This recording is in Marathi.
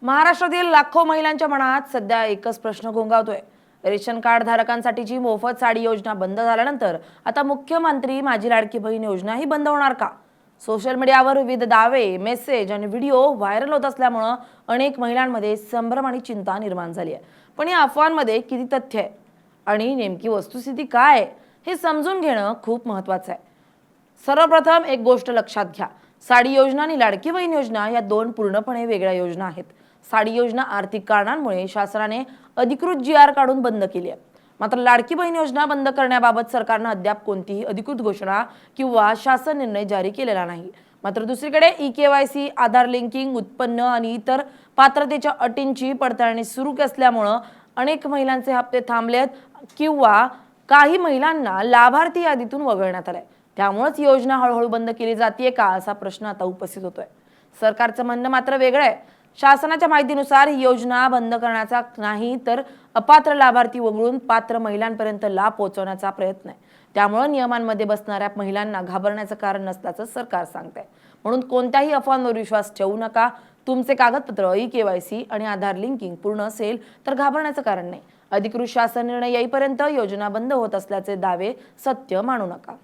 महाराष्ट्रातील लाखो महिलांच्या मनात सध्या एकच प्रश्न घोंगावतोय। रेशन कार्ड धारकांसाठीची मोफत साडी योजना बंद झाल्यानंतर आता मुख्यमंत्री माझी लाडकी बहीण योजना ही बंद होणार का? सोशल मीडियावर विविध दावे, मेसेज आणि व्हिडिओ व्हायरल होत असल्यामुळे अनेक महिलांमध्ये संभ्रम आणि चिंता निर्माण झाली आहे। पण या अफवांमध्ये किती तथ्य आहे आणि नेमकी वस्तुस्थिती काय आहे हे समजून घेणं खूप महत्त्वाचं आहे। सर्वप्रथम एक गोष्ट लक्षात घ्या, साडी योजना आणि लाडकी बहीण योजना या दोन पूर्णपणे वेगळ्या योजना आहेत। साडी योजना आर्थिक कारणांमुळे शासनाने अधिकृत GR काढून बंद केली आहे, मात्र लाडकी बहीण योजना बंद करण्याबाबत सरकारने अद्याप कोणतीही अधिकृत घोषणा किंवा शासन निर्णय जारी केलेला नाही। मात्र दुसरीकडे eKYC, आधार लिंकिंग, उत्पन्न आणि इतर पात्रतेच्या अटींची पडताळणी सुरू असल्यामुळे अनेक महिलांचे हप्ते थांबलेत किंवा काही महिलांना लाभार्थी यादीतून वगळण्यात आले। त्यामुळेच योजना हळूहळू बंद केली जाते का असा प्रश्न आता उपस्थित होतोय। सरकारचं म्हणणं मात्र वेगळं आहे। शासनाच्या माहितीनुसार ही योजना बंद करण्याचा नाही तर अपात्र लाभार्थी वगळून पात्र महिलांपर्यंत लाभ पोहोचवण्याचा प्रयत्न आहे। त्यामुळे नियमांमध्ये बसणाऱ्या महिलांना घाबरण्याचं कारण नसल्याचं सरकार सांगतंय। म्हणून कोणत्याही अफवांवर विश्वास ठेवू नका। तुमचे कागदपत्र, eKYC आणि आधार लिंकिंग पूर्ण असेल तर घाबरण्याचं कारण नाही। अधिकृत शासन निर्णय येईपर्यंत योजना बंद होत असल्याचे दावे सत्य मानू नका।